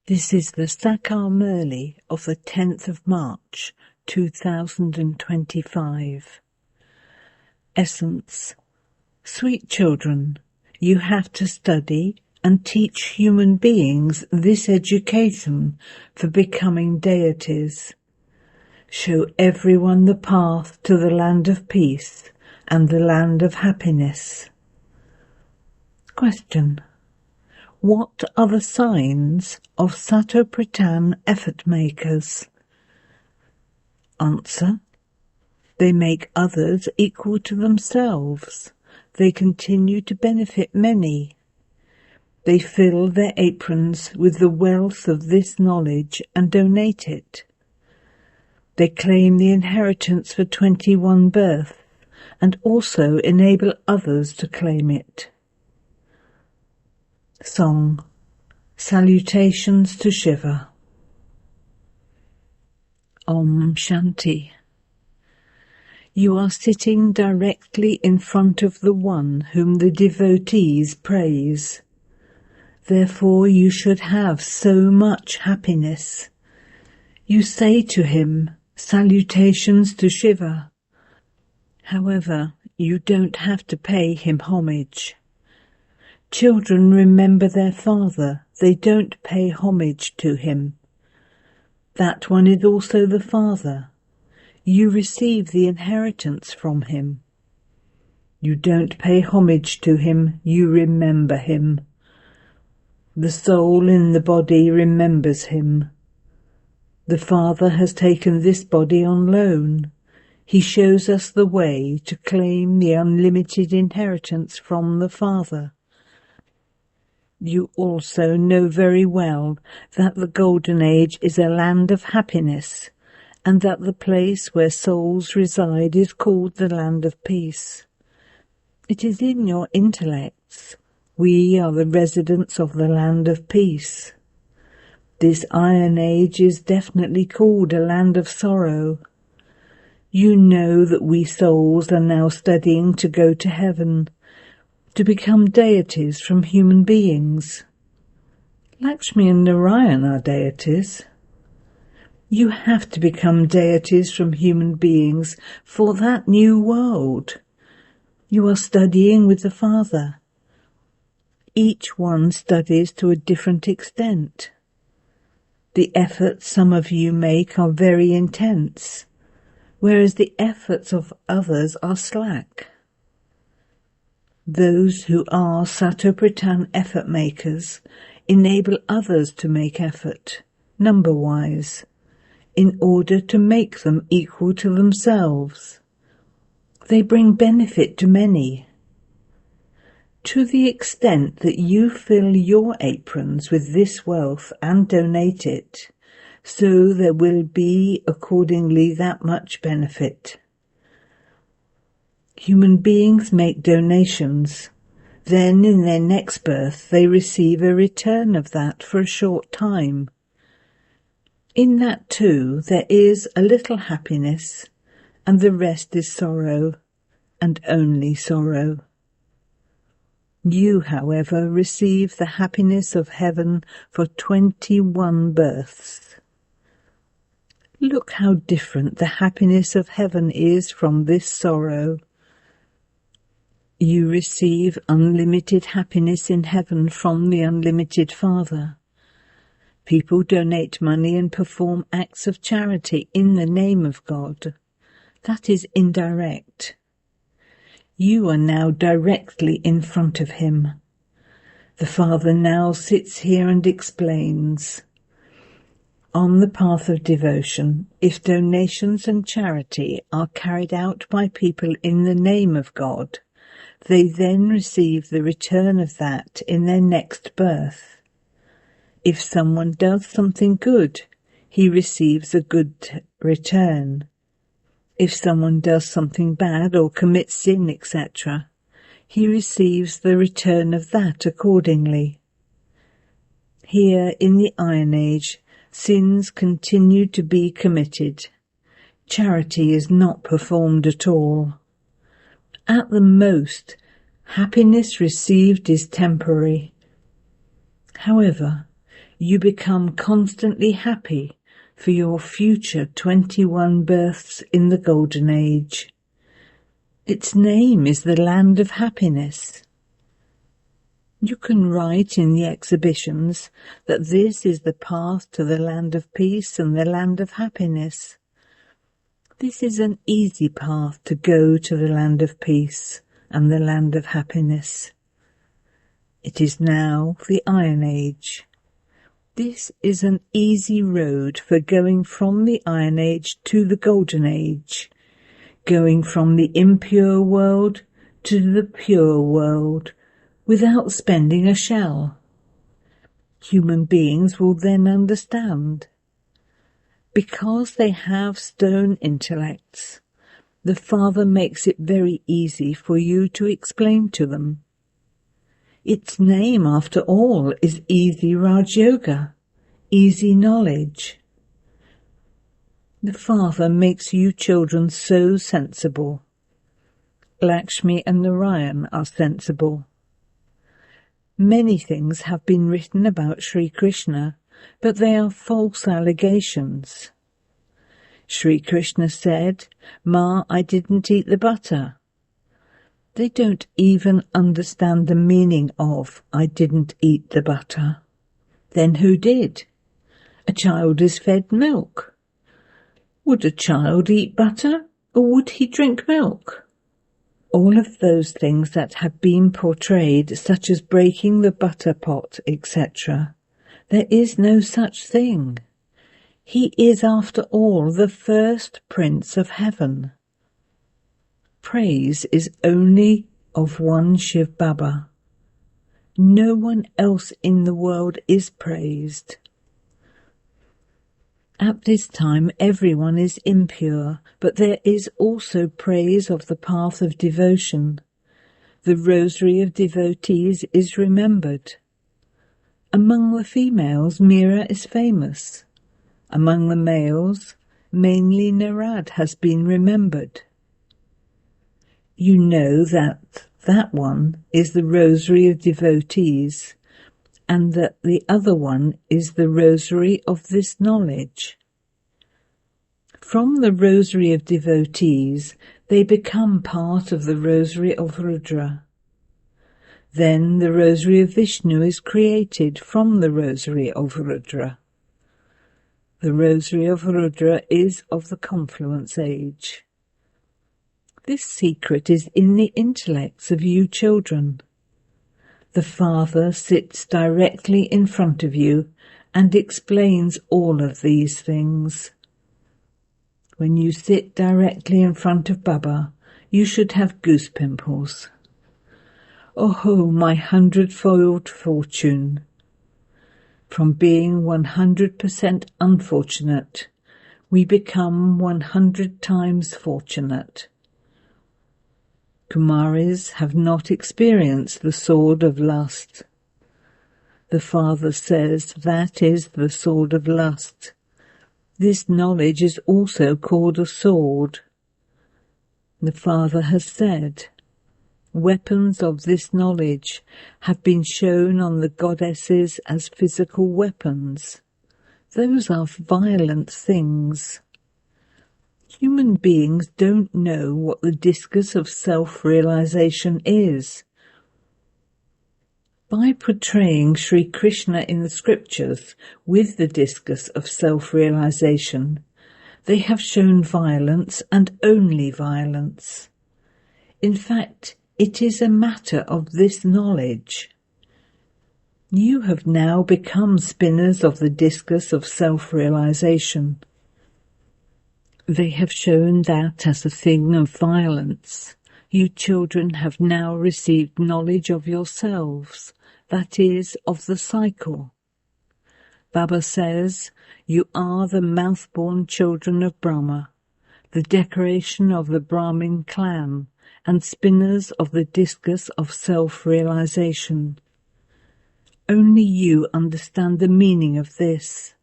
This is the Sakar Murli of the 10th of March, 2025. Essence. Sweet children, you have to study and teach human beings this education for becoming deities. Show everyone the path to the land of peace and the land of happiness. Question. What are the signs of Satopritan effort makers? Answer. They make others equal to themselves. They continue to benefit many. They fill their aprons with the wealth of this knowledge and donate it. They claim the inheritance for 21 births and also enable others to claim it. Song. Salutations to Shiva. Om Shanti. You are sitting directly in front of the one whom the devotees praise. Therefore you should have so much happiness. You say to him, salutations to Shiva. However, you don't have to pay him homage. Children remember their father. They don't pay homage to him. That one is also the father. You receive the inheritance from him. You don't pay homage to him, you remember him. The soul in the body remembers him. The Father has taken this body on loan. He shows us the way to claim the unlimited inheritance from the Father. You also know very well that the Golden Age is a land of happiness, and that the place where souls reside is called the land of peace. It is in your intellects. We are the residents of the land of peace. This Iron Age is definitely called a land of sorrow. You know that we souls are now studying to go to heaven, to become deities from human beings. Lakshmi and Narayan are deities. You have to become deities from human beings for that new world. You are studying with the Father. Each one studies to a different extent. The efforts some of you make are very intense, whereas the efforts of others are slack. Those who are Satopritan effort makers enable others to make effort, number-wise, in order to make them equal to themselves. They bring benefit to many. To the extent that you fill your aprons with this wealth and donate it, so there will be accordingly that much benefit. Human beings make donations. Then in their next birth they receive a return of that for a short time. In that too there is a little happiness, and the rest is sorrow, and only sorrow. You, however, receive the happiness of heaven for 21 births. Look how different the happiness of heaven is from this sorrow. You receive unlimited happiness in heaven from the unlimited Father. People donate money and perform acts of charity in the name of God. That is indirect. You are now directly in front of him. The Father now sits here and explains. On the path of devotion, if donations and charity are carried out by people in the name of God, they then receive the return of that in their next birth. If someone does something good, he receives a good return. If someone does something bad or commits sin, etc., he receives the return of that accordingly. Here in the Iron Age, sins continue to be committed. Charity is not performed at all. At the most, happiness received is temporary. However, You become constantly happy for your future 21 births in the Golden Age. Its name is the Land of Happiness. You can write in the exhibitions that this is the path to the land of peace and the land of happiness. This is an easy path to go to the land of peace and the land of happiness. It is now the Iron Age. This is an easy road for going from the Iron Age to the Golden Age, going from the impure world to the pure world without spending a shell. Human beings will then understand. Because they have stone intellects, the Father makes it very easy for you to explain to them. Its name, after all, is Easy Raj Yoga, easy knowledge. The Father makes you children so sensible. Lakshmi and Narayan are sensible. Many things have been written about Sri Krishna, but they are false allegations. Sri Krishna said, "Ma, I didn't eat the butter." They don't even understand the meaning of "I didn't eat the butter." Then who did? A child is fed milk. Would a child eat butter, or would he drink milk? All of those things that have been portrayed, such as breaking the butter pot, etc., there is no such thing. He is, after all, the first Prince of Heaven. Praise is only of one Shiv Baba. No one else in the world is praised. At this time everyone is impure, but there is also praise of the path of devotion. The rosary of devotees is remembered. Among the females, Meera is famous. Among the males, mainly Narad has been remembered. You know that one is the rosary of devotees, and that the other one is the rosary of this knowledge. From the rosary of devotees, they become part of the rosary of Rudra. Then the rosary of Vishnu is created from the rosary of Rudra. The rosary of Rudra is of the confluence age. This secret is in the intellects of you children. The Father sits directly in front of you and explains all of these things. When you sit directly in front of Baba, you should have goose pimples. Oh, my 100-fold fortune! From being 100% unfortunate, we become 100 times fortunate. Kumaris have not experienced the sword of lust. The Father says that is the sword of lust. This knowledge is also called a sword. The Father has said, weapons of this knowledge have been shown on the goddesses as physical weapons. Those are violent things. Human beings don't know what the discus of self-realization is. By portraying Sri Krishna in the scriptures with the discus of self-realization, they have shown violence and only violence. In fact, it is a matter of this knowledge. You have now become spinners of the discus of self-realization. They have shown that as a thing of violence. You children have now received knowledge of yourselves, that is, of the cycle. Baba says, you are the mouth-born children of Brahma, the decoration of the Brahmin clan, and spinners of the discus of self-realization. Only you understand the meaning of this.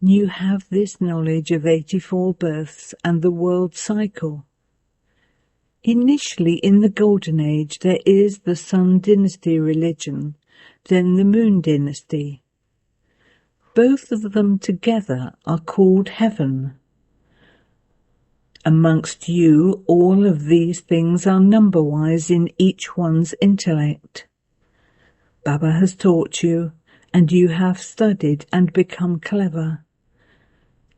You have this knowledge of 84 births and the world cycle. Initially in the Golden Age there is the Sun Dynasty religion, then the Moon Dynasty. Both of them together are called heaven. Amongst you, all of these things are number-wise in each one's intellect. Baba has taught you, and you have studied and become clever.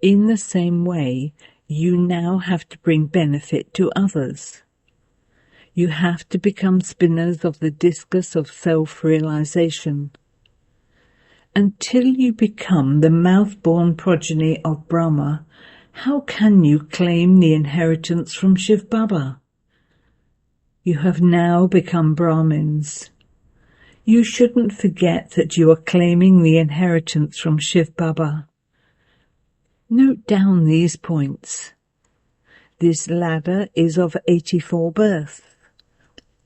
In the same way, you now have to bring benefit to others. You have to become spinners of the discus of self-realization. Until you become the mouth-born progeny of Brahma, how can you claim the inheritance from Shiv Baba? You have now become Brahmins. You shouldn't forget that you are claiming the inheritance from Shiv Baba. Note down these points. This ladder is of 84 births.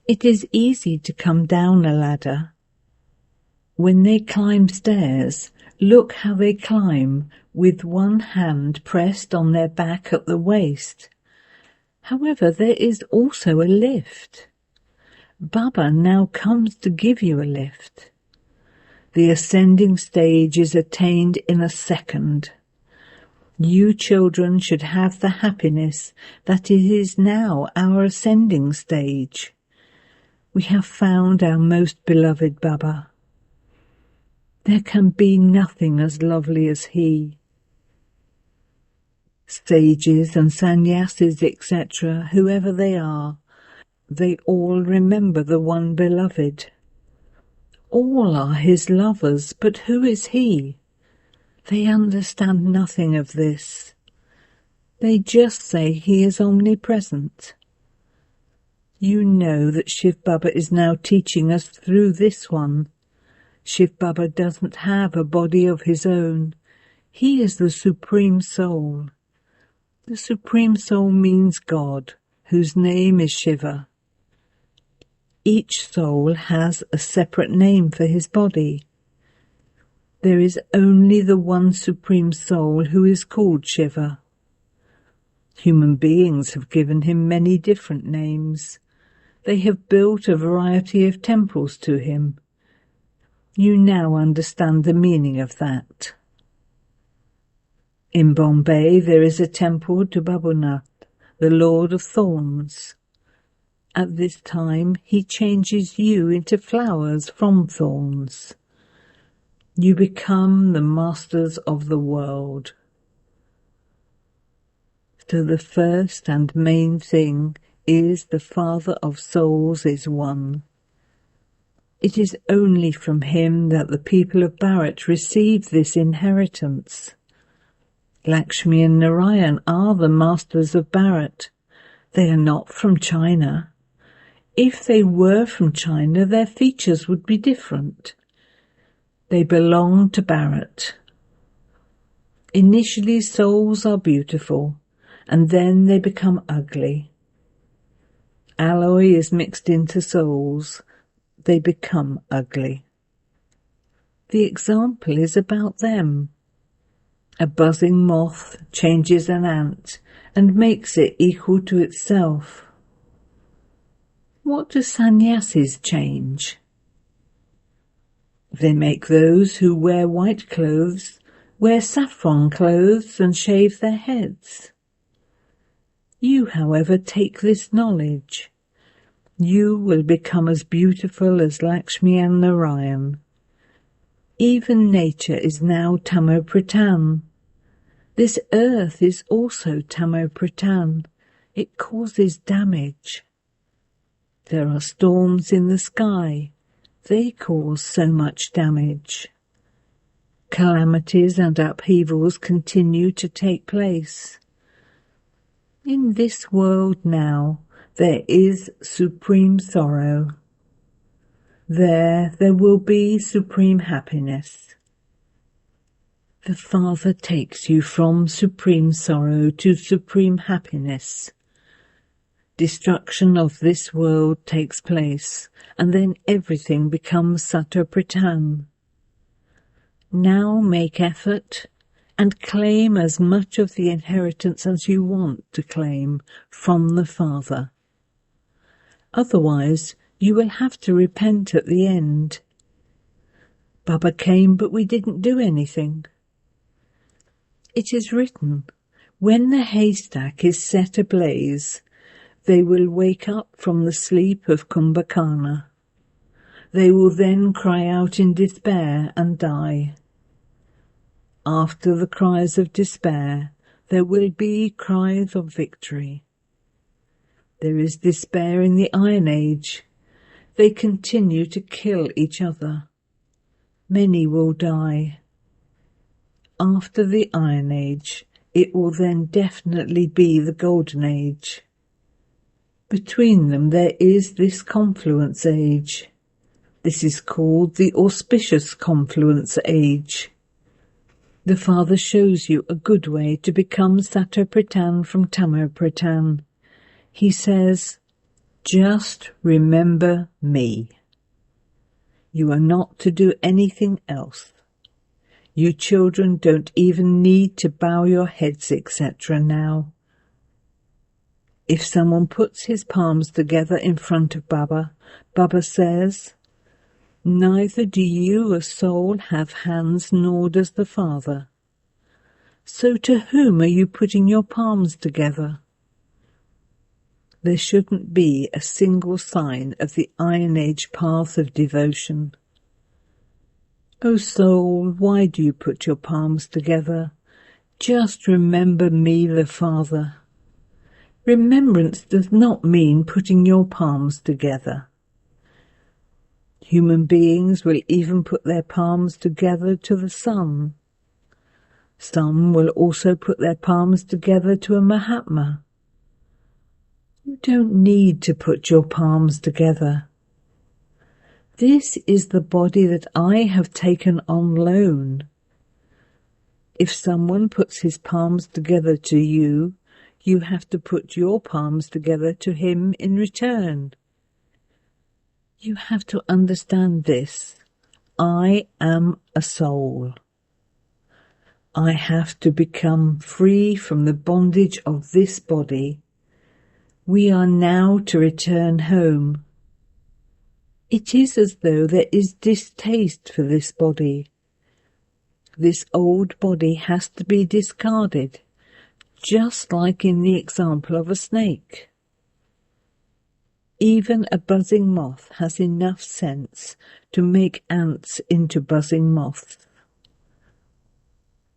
It is easy to come down a ladder. When they climb stairs, look how they climb, with one hand pressed on their back at the waist. However, there is also a lift. Baba now comes to give you a lift. The ascending stage is attained in a second. You children should have the happiness that it is now our ascending stage. We have found our most beloved Baba. There can be nothing as lovely as he. Sages and sannyasis, etc., whoever they all remember the one beloved. All are his lovers, but who is he? They understand nothing of this. They just say he is omnipresent. You know that Shiv Baba is now teaching us through this one. Shiv Baba doesn't have a body of his own. He is the Supreme Soul. The Supreme Soul means God, whose name is Shiva. Each soul has a separate name for his body. There is only the one Supreme Soul who is called Shiva. Human beings have given him many different names. They have built a variety of temples to him. You now understand the meaning of that. In Bombay there is a temple to Babunath, the Lord of Thorns. At this time he changes you into flowers from thorns. You become the masters of the world. So the first and main thing is the Father of Souls is one. It is only from him that the people of Bharat receive this inheritance. Lakshmi and Narayan are the masters of Bharat. They are not from China. If they were from China, their features would be different. They belong to Bharat. Initially, souls are beautiful, and then they become ugly. Alloy is mixed into souls. They become ugly. The example is about them. A buzzing moth changes an ant and makes it equal to itself. What do sannyasis change? They make those who wear white clothes wear saffron clothes and shave their heads. You, however, take this knowledge. You will become as beautiful as Lakshmi and Narayan. Even nature is now Tamo Pradhan. This earth is also Tamo Pradhan. It causes damage. There are storms in the sky. They cause so much damage. Calamities and upheavals continue to take place. In this world now, there is supreme sorrow. There will be supreme happiness. The Father takes you from supreme sorrow to supreme happiness. Destruction of this world takes place, and then everything becomes Sattva Pradhan. Now make effort and claim as much of the inheritance as you want to claim from the Father. Otherwise, you will have to repent at the end. Baba came, but we didn't do anything. it is written, when the haystack is set ablaze, they will wake up from the sleep of Kumbhakarna. They will then cry out in despair and die. After the cries of despair, there will be cries of victory. There is despair in the Iron Age. They continue to kill each other. Many will die. After the Iron Age, it will then definitely be the Golden Age. Between them there is this confluence age. This is called the auspicious confluence age. The Father shows you a good way to become Satopratan from Tamopratan. He says, just remember me. You are not to do anything else. You children don't even need to bow your heads, etc. now. If someone puts his palms together in front of Baba, Baba says, neither do you, a soul, have hands, nor does the Father. So to whom are you putting your palms together? There shouldn't be a single sign of the Iron Age path of devotion. O soul, why do you put your palms together? Just remember me, the Father. Remembrance does not mean putting your palms together. Human beings will even put their palms together to the sun. Some will also put their palms together to a Mahatma. You don't need to put your palms together. This is the body that I have taken on loan. If someone puts his palms together to you, you have to put your palms together to him in return. You have to understand this. I am a soul. I have to become free from the bondage of this body. We are now to return home. It is as though there is distaste for this body. This old body has to be discarded, just like in the example of a snake. Even a buzzing moth has enough sense to make ants into buzzing moths.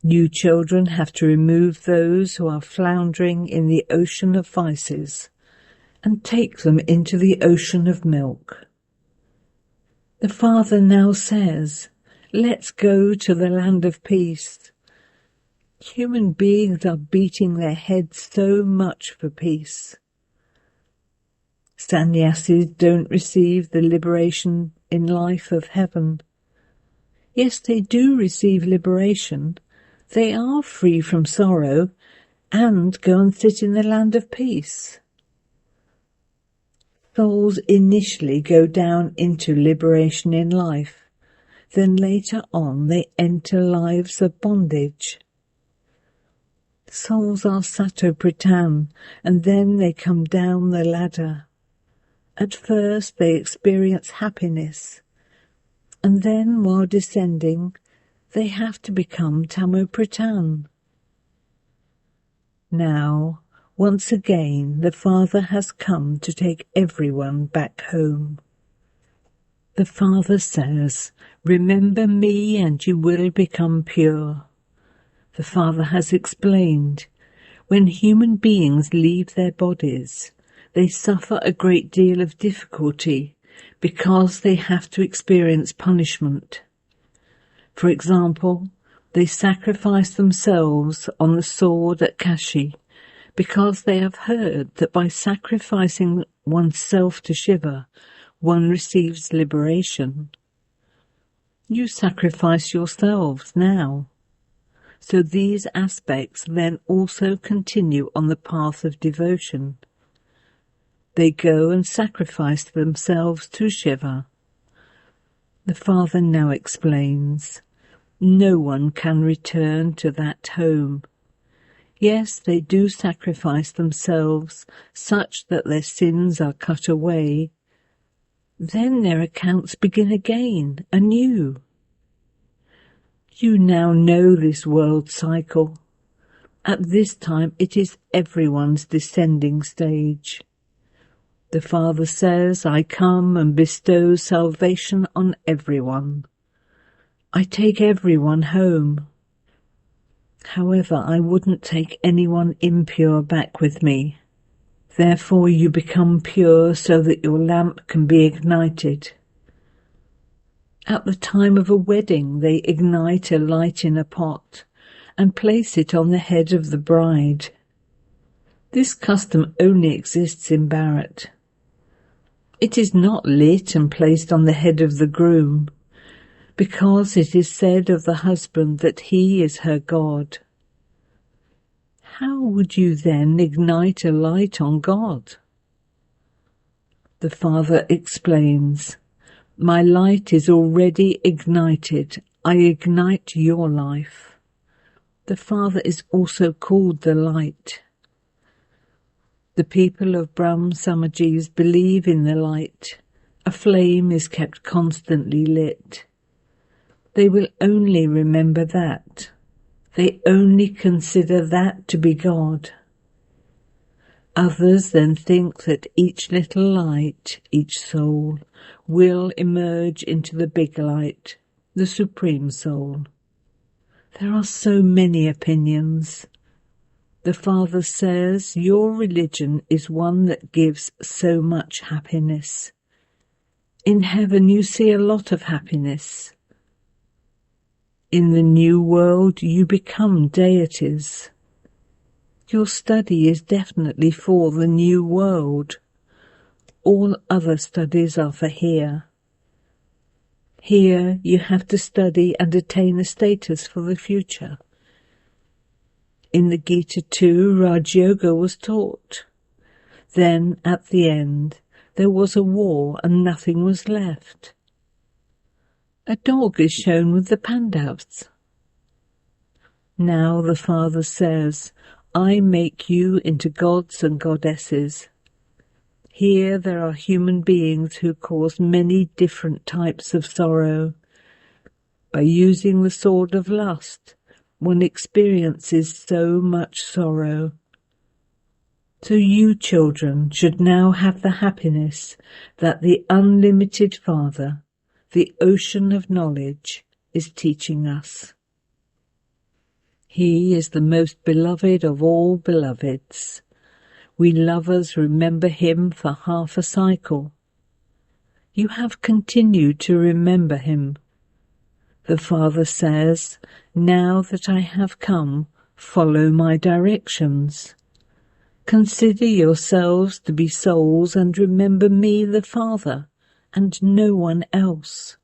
You children have to remove those who are floundering in the ocean of vices and take them into the ocean of milk. The Father now says, let's go to the land of peace. Human beings are beating their heads so much for peace. Sannyasis don't receive the liberation in life of heaven. Yes, they do receive liberation. They are free from sorrow and go and sit in the land of peace. Souls initially go down into liberation in life. Then later on they enter lives of bondage. Souls are Satopratan, and then they come down the ladder. At first they experience happiness, and then while descending they have to become Tamopratan. Now, once again, the Father has come to take everyone back home. The Father says, remember me and you will become pure. The Father has explained, when human beings leave their bodies, they suffer a great deal of difficulty because they have to experience punishment. For example, they sacrifice themselves on the sword at Kashi because they have heard that by sacrificing oneself to Shiva, one receives liberation. You sacrifice yourselves now. So these aspects then also continue on the path of devotion. They go and sacrifice themselves to Shiva. The Father now explains, no one can return to that home. Yes, they do sacrifice themselves such that their sins are cut away. Then their accounts begin again, anew. You now know this world cycle. At this time it is everyone's descending stage. The Father says, I come and bestow salvation on everyone. I take everyone home. However, I wouldn't take anyone impure back with me. Therefore you become pure so that your lamp can be ignited. At the time of a wedding, they ignite a light in a pot and place it on the head of the bride. This custom only exists in Bharat. It is not lit and placed on the head of the groom, because it is said of the husband that he is her God. How would you then ignite a light on God? The Father explains, my light is already ignited. I ignite your life. The Father is also called the light. The people of Brahm Samajis believe in the light. A flame is kept constantly lit. They will only remember that. They only consider that to be God. Others then think that each little light, each soul, will emerge into the big light, the Supreme Soul. There are so many opinions. The Father says, your religion is one that gives so much happiness. In heaven you see a lot of happiness. In the new world you become deities. Your study is definitely for the new world. All other studies are for here. Here you have to study and attain a status for the future. In the Gita too, Raj Yoga was taught. Then, at the end, there was a war and nothing was left. A dog is shown with the Pandavas. Now the Father says, I make you into gods and goddesses. Here there are human beings who cause many different types of sorrow. By using the sword of lust, one experiences so much sorrow. So you, children, should now have the happiness that the unlimited Father, the ocean of knowledge, is teaching us. He is the most beloved of all beloveds. We lovers remember him for half a cycle. You have continued to remember him. The Father says, now that I have come, follow my directions. Consider yourselves to be souls and remember me, the Father, and no one else.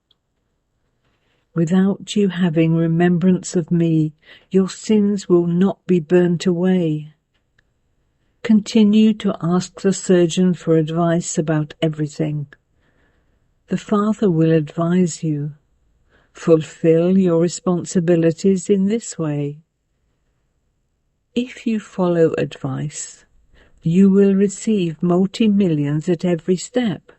Without you having remembrance of me, your sins will not be burnt away. Continue to ask the surgeon for advice about everything. The Father will advise you. Fulfill your responsibilities in this way. If you follow advice, you will receive multi-millions at every step.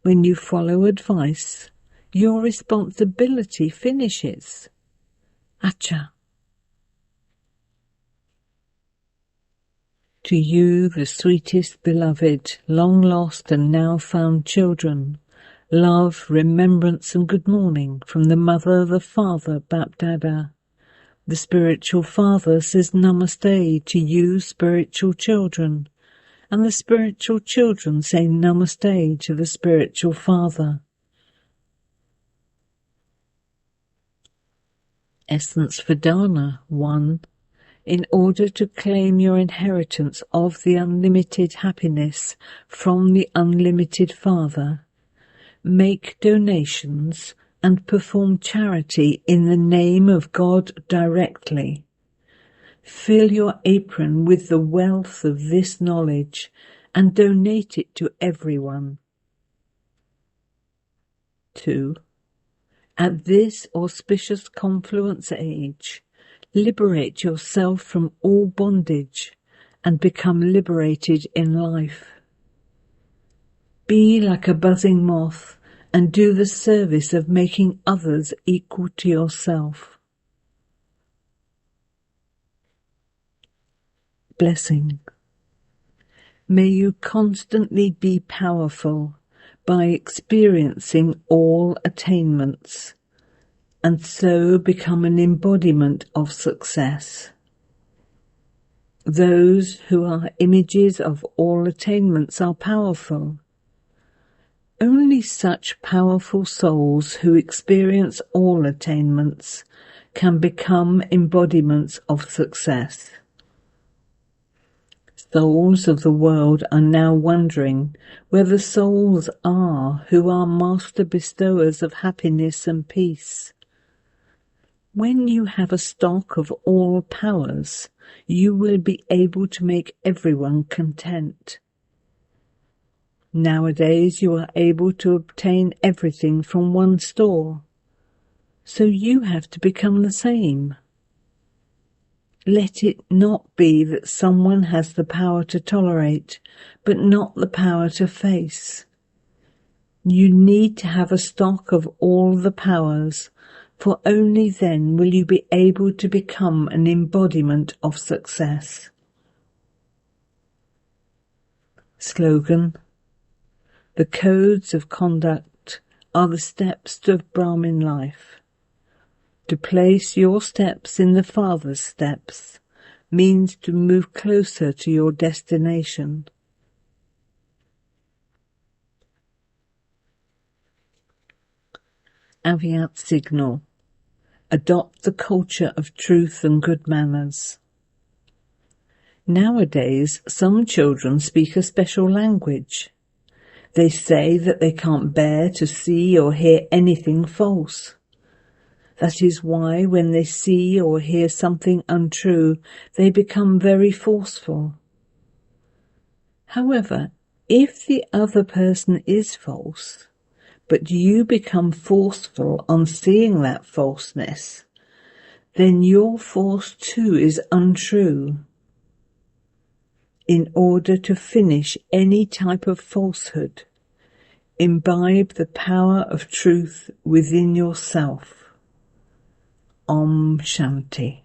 When you follow advice, your responsibility finishes. Acha. To you, the sweetest beloved, long lost and now found children, love, remembrance and good morning from the Mother, the Father, Bap-Dada. The spiritual Father says Namaste to you, spiritual children, and the spiritual children say Namaste to the spiritual Father. Essence Vedana 1. In order to claim your inheritance of the unlimited happiness from the unlimited Father, make donations and perform charity in the name of God directly. Fill your apron with the wealth of this knowledge and donate it to everyone. 2. At this auspicious confluence age, liberate yourself from all bondage and become liberated in life. Be like a buzzing moth and do the service of making others equal to yourself. blessing. May you constantly be powerful by experiencing all attainments, and so become an embodiment of success. Those who are images of all attainments are powerful. Only such powerful souls who experience all attainments can become embodiments of success. Souls of the world are now wondering where the souls are who are master bestowers of happiness and peace. When you have a stock of all powers, you will be able to make everyone content. Nowadays you are able to obtain everything from one store, so you have to become the same. Let it not be that someone has the power to tolerate, but not the power to face. You need to have a stock of all the powers, for only then will you be able to become an embodiment of success. Slogan: the codes of conduct are the steps to Brahmin life. To place your steps in the Father's steps means to move closer to your destination. Aviat Signal: adopt the culture of truth and good manners. Nowadays, some children speak a special language. They say that they can't bear to see or hear anything false. That is why when they see or hear something untrue, they become very forceful. However, if the other person is false, but you become forceful on seeing that falseness, then your force too is untrue. In order to finish any type of falsehood, imbibe the power of truth within yourself. Om Shanti.